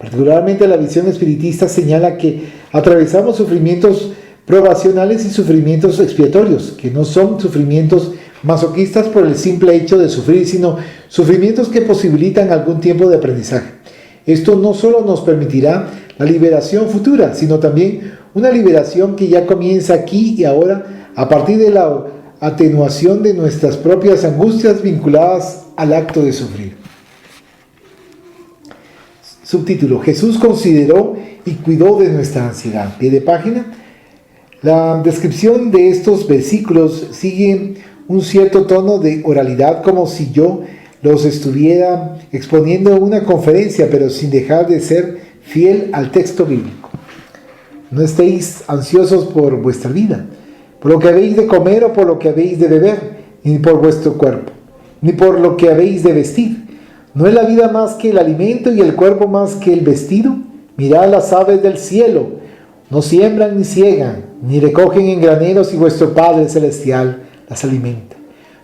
Particularmente la visión espiritista señala que atravesamos sufrimientos probacionales y sufrimientos expiatorios, que no son sufrimientos masoquistas por el simple hecho de sufrir, sino sufrimientos que posibilitan algún tiempo de aprendizaje. Esto no solo nos permitirá la liberación futura, sino también una liberación que ya comienza aquí y ahora a partir de la atenuación de nuestras propias angustias vinculadas al acto de sufrir. Subtítulo: Jesús consideró y cuidó de nuestra ansiedad. Pie de página. La descripción de estos versículos sigue un cierto tono de oralidad, como si yo los estuviera exponiendo en una conferencia, pero sin dejar de ser fiel al texto bíblico. No estéis ansiosos por vuestra vida, por lo que habéis de comer o por lo que habéis de beber, ni por vuestro cuerpo, ni por lo que habéis de vestir. ¿No es la vida más que el alimento y el cuerpo más que el vestido? Mirad las aves del cielo, no siembran ni ciegan, ni recogen en graneros, y vuestro Padre Celestial las alimenta.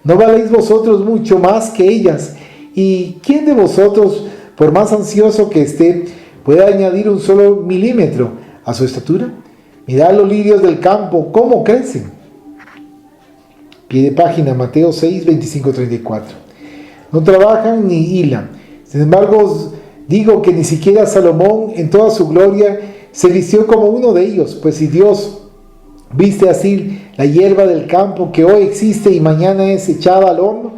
¿No valéis vosotros mucho más que ellas? ¿Y quién de vosotros, por más ansioso que esté, puede añadir un solo milímetro a su estatura? Mirad los lirios del campo, cómo crecen. Pie de página, Mateo 6, 25, 34. No trabajan ni hilan. Sin embargo, os digo que ni siquiera Salomón, en toda su gloria, se vistió como uno de ellos. Pues si Dios viste así la hierba del campo, que hoy existe y mañana es echada al horno,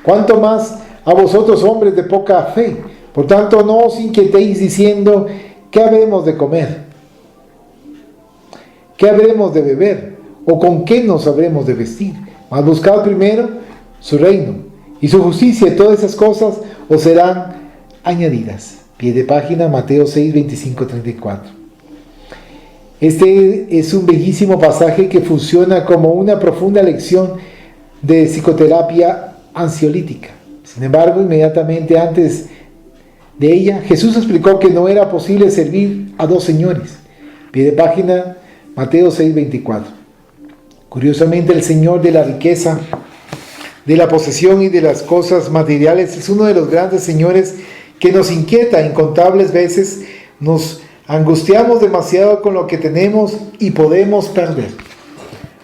¿cuánto más a vosotros, hombres de poca fe? Por tanto, no os inquietéis diciendo: ¿qué habremos de comer? ¿Qué habremos de beber? ¿O con qué nos habremos de vestir? Mas buscad primero su reino y su justicia, y todas esas cosas os serán añadidas. Pie de página, Mateo 6, 25, 34. Este es un bellísimo pasaje que funciona como una profunda lección de psicoterapia ansiolítica. Sin embargo, inmediatamente antes de ella, Jesús explicó que no era posible servir a dos señores. Pie de página, Mateo 6, 24. Curiosamente, el Señor de la riqueza, de la posesión y de las cosas materiales es uno de los grandes señores que nos inquieta incontables veces. Nos angustiamos demasiado con lo que tenemos y podemos perder.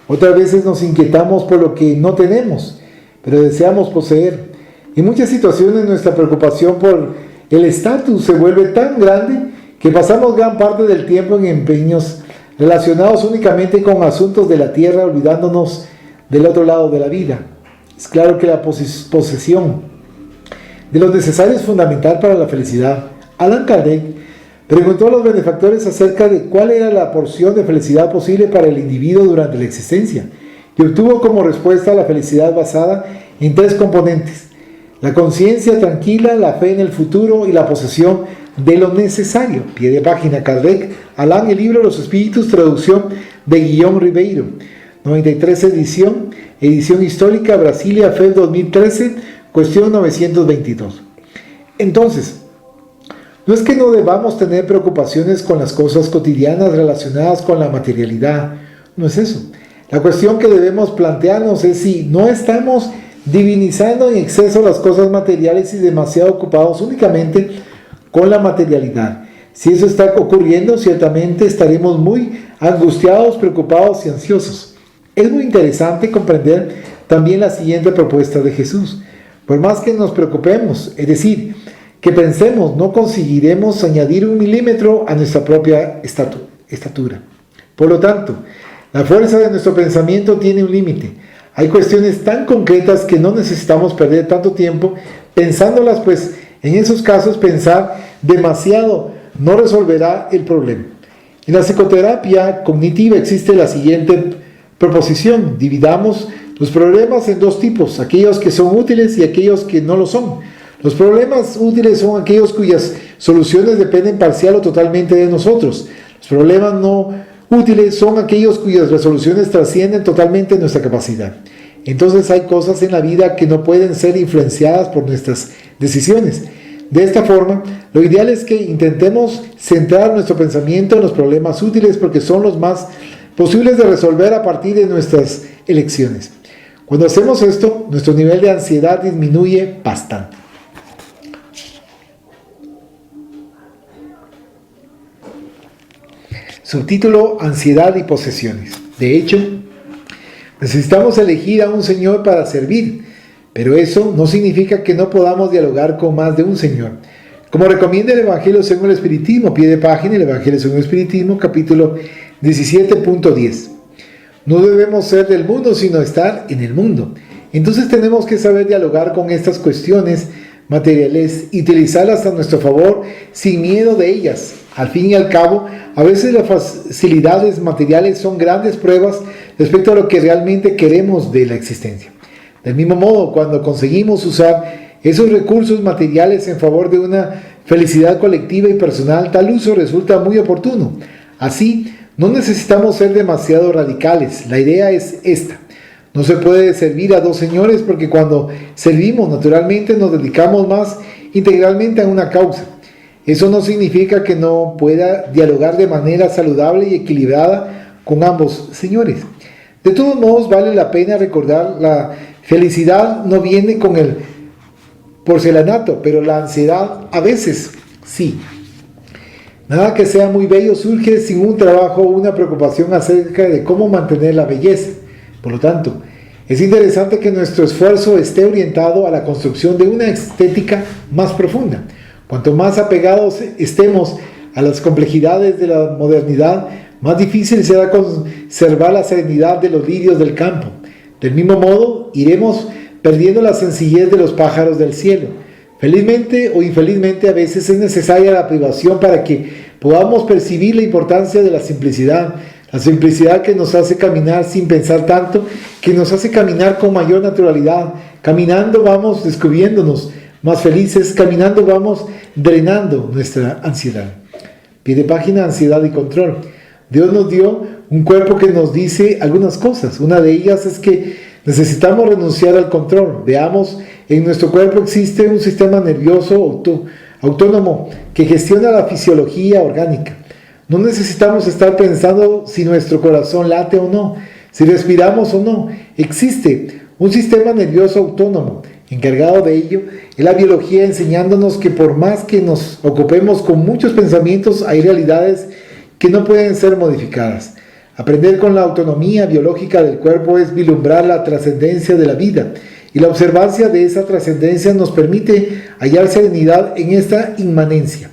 Otras veces nos inquietamos por lo que no tenemos, pero deseamos poseer. En muchas situaciones nuestra preocupación por el estatus se vuelve tan grande que pasamos gran parte del tiempo en empeños relacionados únicamente con asuntos de la tierra, olvidándonos del otro lado de la vida. Es claro que la posesión de lo necesario es fundamental para la felicidad. Allan Kardec preguntó a los benefactores acerca de cuál era la porción de felicidad posible para el individuo durante la existencia, y obtuvo como respuesta la felicidad basada en tres componentes: la conciencia tranquila, la fe en el futuro y la posesión de lo necesario. Pie de página, Kardec, Allan, el libro Los Espíritus, traducción de Guillaume Ribeiro, 93 edición histórica, Brasilia, FEB 2013, cuestión 922. Entonces, no es que no debamos tener preocupaciones con las cosas cotidianas relacionadas con la materialidad, no es eso. La cuestión que debemos plantearnos es si no estamos divinizando en exceso las cosas materiales y demasiado ocupados únicamente con la materialidad. Si eso está ocurriendo, ciertamente estaremos muy angustiados, preocupados y ansiosos. Es muy interesante comprender también la siguiente propuesta de Jesús. Por más que nos preocupemos, es decir, que pensemos, no conseguiremos añadir un milímetro a nuestra propia estatura. Por lo tanto, la fuerza de nuestro pensamiento tiene un límite. Hay cuestiones tan concretas que no necesitamos perder tanto tiempo pensándolas, pues en esos casos pensar demasiado no resolverá el problema. En la psicoterapia cognitiva existe la siguiente proposición: dividamos los problemas en dos tipos, aquellos que son útiles y aquellos que no lo son. Los problemas útiles son aquellos cuyas soluciones dependen parcial o totalmente de nosotros. Los problemas no útiles son aquellos cuyas resoluciones trascienden totalmente nuestra capacidad. Entonces hay cosas en la vida que no pueden ser influenciadas por nuestras decisiones. De esta forma, lo ideal es que intentemos centrar nuestro pensamiento en los problemas útiles, porque son los más posibles de resolver a partir de nuestras elecciones. Cuando hacemos esto, nuestro nivel de ansiedad disminuye bastante. Subtítulo: Ansiedad y posesiones. De hecho, necesitamos elegir a un Señor para servir, pero eso no significa que no podamos dialogar con más de un Señor. Como recomienda el Evangelio según el Espiritismo, pie de página, el Evangelio según el Espiritismo, capítulo 17.10. No debemos ser del mundo, sino estar en el mundo. Entonces tenemos que saber dialogar con estas cuestiones materiales y utilizarlas a nuestro favor sin miedo de ellas. Al fin y al cabo, a veces las facilidades materiales son grandes pruebas respecto a lo que realmente queremos de la existencia. Del mismo modo, cuando conseguimos usar esos recursos materiales en favor de una felicidad colectiva y personal, tal uso resulta muy oportuno. Así, no necesitamos ser demasiado radicales. La idea es esta: no se puede servir a dos señores, porque cuando servimos, naturalmente nos dedicamos más integralmente a una causa. Eso no significa que no pueda dialogar de manera saludable y equilibrada con ambos señores. De todos modos, vale la pena recordar: la felicidad no viene con el porcelanato, pero la ansiedad a veces sí. Nada que sea muy bello surge sin un trabajo o una preocupación acerca de cómo mantener la belleza. Por lo tanto, es interesante que nuestro esfuerzo esté orientado a la construcción de una estética más profunda. Cuanto más apegados estemos a las complejidades de la modernidad, más difícil será conservar la serenidad de los lirios del campo. Del mismo modo, iremos perdiendo la sencillez de los pájaros del cielo. Felizmente o infelizmente, a veces es necesaria la privación para que podamos percibir la importancia de la simplicidad que nos hace caminar sin pensar tanto, que nos hace caminar con mayor naturalidad. Caminando vamos descubriéndonos más felices, caminando vamos drenando nuestra ansiedad. Pie de página: Ansiedad y control. Dios nos dio un cuerpo que nos dice algunas cosas. Una de ellas es que necesitamos renunciar al control. Veamos, en nuestro cuerpo existe un sistema nervioso autónomo que gestiona la fisiología orgánica. No necesitamos estar pensando si nuestro corazón late o no, si respiramos o no. Existe un sistema nervioso autónomo encargado de ello. Es la biología enseñándonos que por más que nos ocupemos con muchos pensamientos, hay realidades que no pueden ser modificadas. Aprender con la autonomía biológica del cuerpo es vislumbrar la trascendencia de la vida, y la observancia de esa trascendencia nos permite hallar serenidad en esta inmanencia.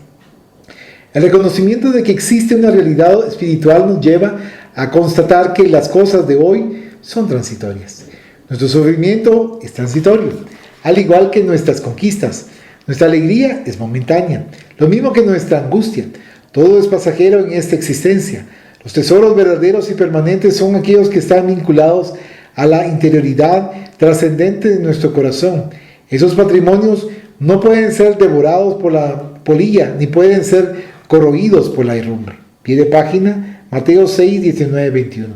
El reconocimiento de que existe una realidad espiritual nos lleva a constatar que las cosas de hoy son transitorias. Nuestro sufrimiento es transitorio, al igual que nuestras conquistas. Nuestra alegría es momentánea, lo mismo que nuestra angustia. Todo es pasajero en esta existencia. Los tesoros verdaderos y permanentes son aquellos que están vinculados a la interioridad trascendente de nuestro corazón. Esos patrimonios no pueden ser devorados por la polilla, ni pueden ser corroídos por la herrumbre. Pie de página: Mateo 6, 19, 21.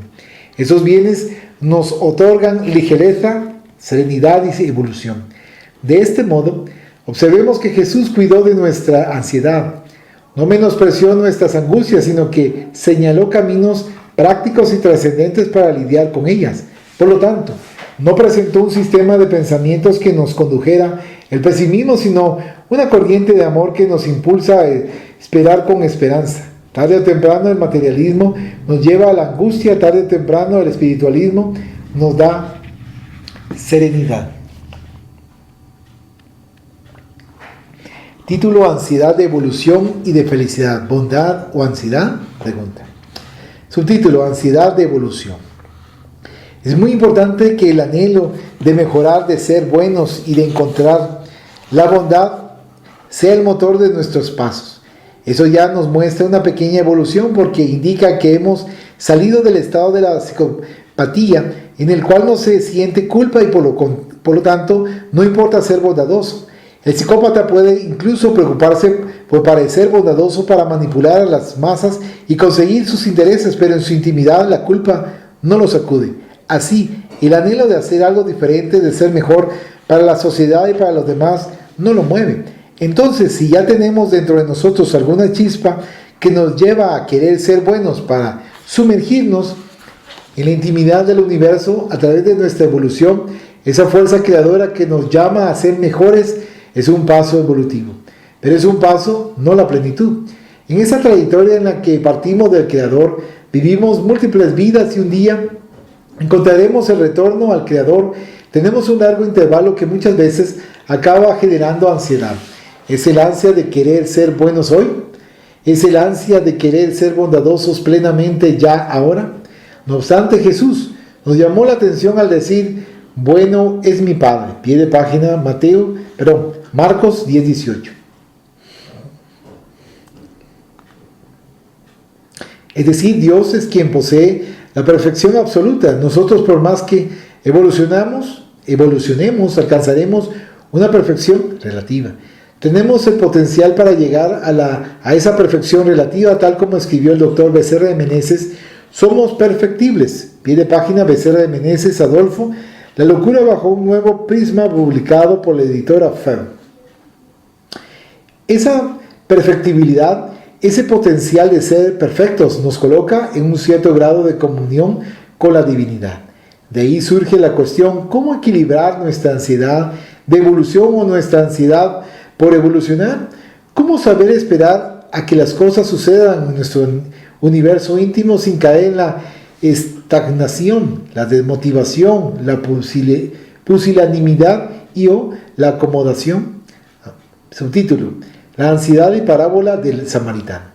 Esos bienes nos otorgan ligereza, serenidad y evolución. De este modo, observemos que Jesús cuidó de nuestra ansiedad. No menospreció nuestras angustias, sino que señaló caminos prácticos y trascendentes para lidiar con ellas. Por lo tanto, no presentó un sistema de pensamientos que nos condujera al pesimismo, sino una corriente de amor que nos impulsa a esperar con esperanza. Tarde o temprano el materialismo nos lleva a la angustia, tarde o temprano el espiritualismo nos da serenidad. Título: Ansiedad de evolución y de felicidad. ¿Bondad o ansiedad? Pregunta. Subtítulo: Ansiedad de evolución. Es muy importante que el anhelo de mejorar, de ser buenos y de encontrar la bondad sea el motor de nuestros pasos. Eso ya nos muestra una pequeña evolución, porque indica que hemos salido del estado de la psicopatía, en el cual no se siente culpa y por lo tanto no importa ser bondadoso. El psicópata puede incluso preocuparse por parecer bondadoso para manipular a las masas y conseguir sus intereses, pero en su intimidad la culpa no lo sacude. Así, el anhelo de hacer algo diferente, de ser mejor para la sociedad y para los demás, no lo mueve. Entonces, si ya tenemos dentro de nosotros alguna chispa que nos lleva a querer ser buenos para sumergirnos en la intimidad del universo a través de nuestra evolución, esa fuerza creadora que nos llama a ser mejores, es un paso evolutivo. Pero es un paso, no la plenitud. En esa trayectoria en la que partimos del Creador, vivimos múltiples vidas y un día encontraremos el retorno al Creador. Tenemos un largo intervalo que muchas veces acaba generando ansiedad. ¿Es el ansia de querer ser buenos hoy? ¿Es el ansia de querer ser bondadosos plenamente ya ahora? No obstante, Jesús nos llamó la atención al decir: bueno es mi Padre. Pie de página, Marcos 10:18. Es decir, Dios es quien posee la perfección absoluta. Nosotros, por más que evolucionemos, alcanzaremos una perfección relativa. Tenemos el potencial para llegar a esa perfección relativa, tal como escribió el doctor Becerra de Meneses. Somos perfectibles. Pie de página, Becerra de Meneses, Adolfo. La locura bajo un nuevo prisma, publicado por la editora FEM. Esa perfectibilidad, ese potencial de ser perfectos, nos coloca en un cierto grado de comunión con la divinidad. De ahí surge la cuestión: ¿cómo equilibrar nuestra ansiedad de evolución o nuestra ansiedad por evolucionar? ¿Cómo saber esperar a que las cosas sucedan en nuestro universo íntimo sin caer en la estagnación, la desmotivación, la pusilanimidad o la acomodación? Subtítulo: la ansiedad y parábola del samaritano.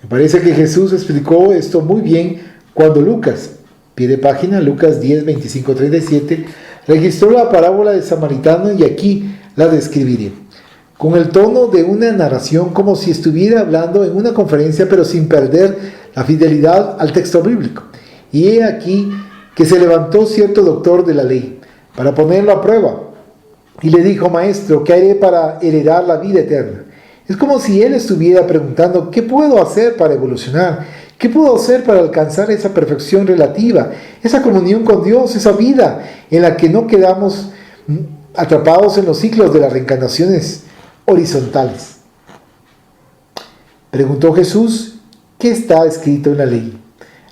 Me parece que Jesús explicó esto muy bien cuando Lucas, pie de página, Lucas 10, 25, 37, registró la parábola del samaritano, y aquí la describiré, con el tono de una narración, como si estuviera hablando en una conferencia, pero sin perder la fidelidad al texto bíblico. Y he aquí que se levantó cierto doctor de la ley para ponerlo a prueba, y le dijo: Maestro, ¿qué haré para heredar la vida eterna? Es como si él estuviera preguntando: ¿qué puedo hacer para evolucionar? ¿Qué puedo hacer para alcanzar esa perfección relativa, esa comunión con Dios, esa vida en la que no quedamos atrapados en los ciclos de las reencarnaciones horizontales? Preguntó Jesús: ¿qué está escrito en la ley?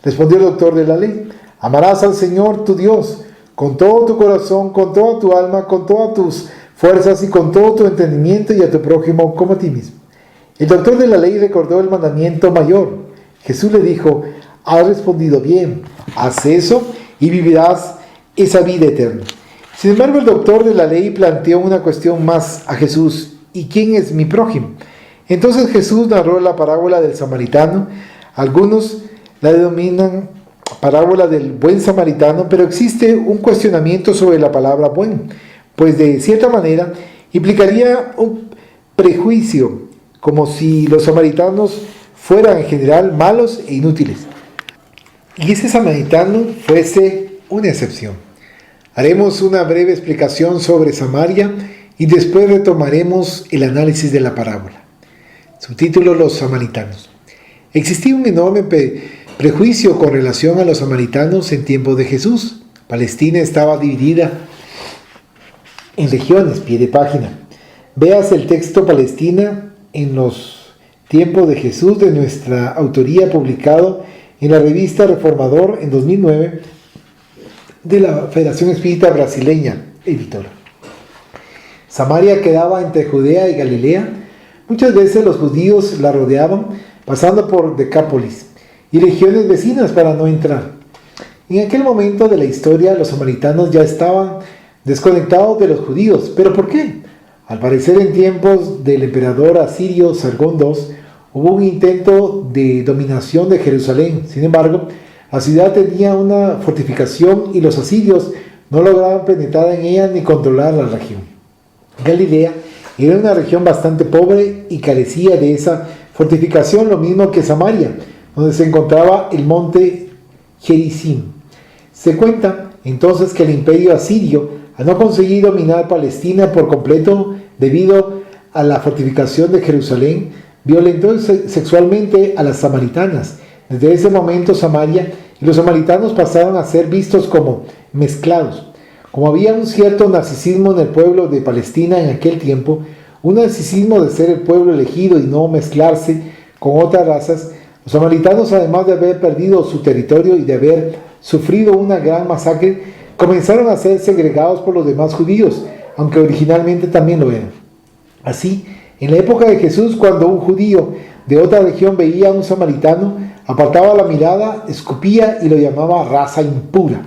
Respondió el doctor de la ley: amarás al Señor tu Dios con todo tu corazón, con toda tu alma, con todas tus fuerzas y con todo tu entendimiento, y a tu prójimo como a ti mismo. El doctor de la ley recordó el mandamiento mayor. Jesús le dijo: has respondido bien, haz eso y vivirás esa vida eterna. Sin embargo, el doctor de la ley planteó una cuestión más a Jesús: ¿y quién es mi prójimo? Entonces Jesús narró la parábola del samaritano. Algunos la denominan parábola del buen samaritano, pero existe un cuestionamiento sobre la palabra buen, pues de cierta manera implicaría un prejuicio, como si los samaritanos fueran en general malos e inútiles, y ese samaritano fuese una excepción. Haremos una breve explicación sobre Samaria y después retomaremos el análisis de la parábola. Subtítulo: Los samaritanos. Existía un enorme prejuicio con relación a los samaritanos en tiempos de Jesús. Palestina estaba dividida en regiones. Pie de página. Veas el texto Palestina en los tiempos de Jesús, de nuestra autoría, publicado en la revista Reformador en 2009 de la Federación Espírita Brasileña, editora. Samaria quedaba entre Judea y Galilea. Muchas veces los judíos la rodeaban, pasando por Decápolis y regiones vecinas para no entrar. En aquel momento de la historia, los samaritanos ya estaban desconectados de los judíos. ¿Pero por qué? Al parecer, en tiempos del emperador asirio Sargón II, hubo un intento de dominación de Jerusalén. Sin embargo, la ciudad tenía una fortificación y los asirios no lograban penetrar en ella ni controlar la región. Galilea era una región bastante pobre y carecía de esa fortificación, lo mismo que Samaria, donde se encontraba el monte Gerizim. Se cuenta entonces que el imperio asirio, al no conseguir dominar Palestina por completo debido a la fortificación de Jerusalén, violentó sexualmente a las samaritanas. Desde ese momento Samaria y los samaritanos pasaron a ser vistos como mezclados. Como había un cierto narcisismo en el pueblo de Palestina en aquel tiempo, un narcisismo de ser el pueblo elegido y no mezclarse con otras razas, los samaritanos, además de haber perdido su territorio y de haber sufrido una gran masacre, comenzaron a ser segregados por los demás judíos, aunque originalmente también lo eran. Así, en la época de Jesús, cuando un judío de otra región veía a un samaritano, apartaba la mirada, escupía y lo llamaba raza impura.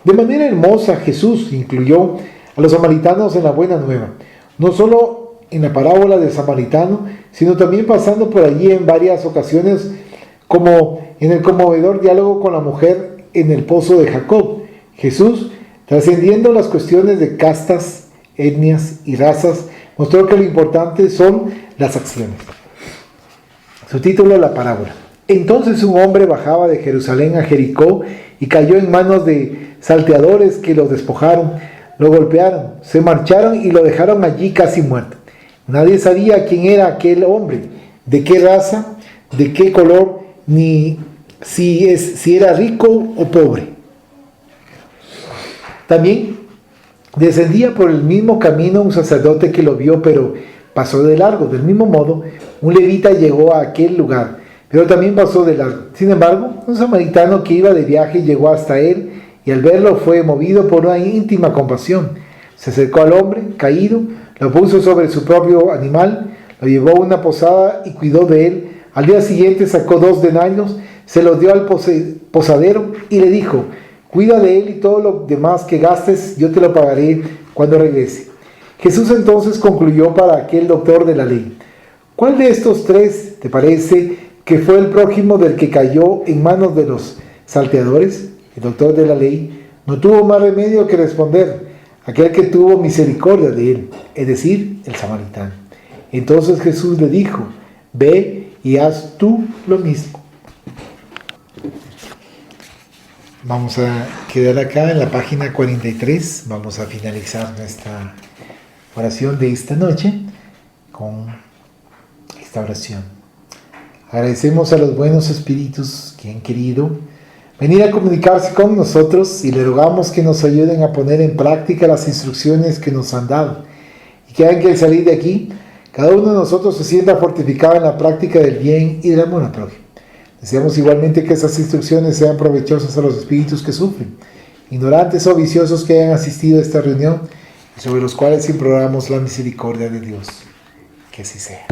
De manera hermosa Jesús incluyó a los samaritanos en la buena nueva, no solo en la parábola del samaritano, sino también pasando por allí en varias ocasiones, como en el conmovedor diálogo con la mujer en el pozo de Jacob. Jesús, trascendiendo las cuestiones de castas, etnias y razas, mostró que lo importante son las acciones. Su título es la parábola. Entonces un hombre bajaba de Jerusalén a Jericó y cayó en manos de salteadores que lo despojaron, lo golpearon, se marcharon y lo dejaron allí casi muerto. Nadie sabía quién era aquel hombre, de qué raza, de qué color, ni si era rico o pobre. También descendía por el mismo camino un sacerdote que lo vio, pero pasó de largo. Del mismo modo, un levita llegó a aquel lugar, pero también pasó de largo. Sin embargo, un samaritano que iba de viaje llegó hasta él y al verlo fue movido por una íntima compasión. Se acercó al hombre caído, lo puso sobre su propio animal, lo llevó a una posada y cuidó de él. Al día siguiente sacó 2 denarios, se los dio al posadero y le dijo: cuida de él y todo lo demás que gastes, yo te lo pagaré cuando regrese. Jesús entonces concluyó para aquel doctor de la ley: ¿cuál de estos 3 te parece que fue el prójimo del que cayó en manos de los salteadores? El doctor de la ley no tuvo más remedio que responder: aquel que tuvo misericordia de él, es decir, el samaritano. Entonces Jesús le dijo: ve y haz tú lo mismo. Vamos a quedar acá en la página 43. Vamos a finalizar nuestra oración de esta noche con esta oración. Agradecemos a los buenos espíritus que han querido venir a comunicarse con nosotros y le rogamos que nos ayuden a poner en práctica las instrucciones que nos han dado y que hagan que al salir de aquí cada uno de nosotros se sienta fortificado en la práctica del bien y del amor al prójimo. Deseamos igualmente que esas instrucciones sean provechosas a los espíritus que sufren, ignorantes o viciosos que hayan asistido a esta reunión y sobre los cuales imploramos la misericordia de Dios. Que así sea.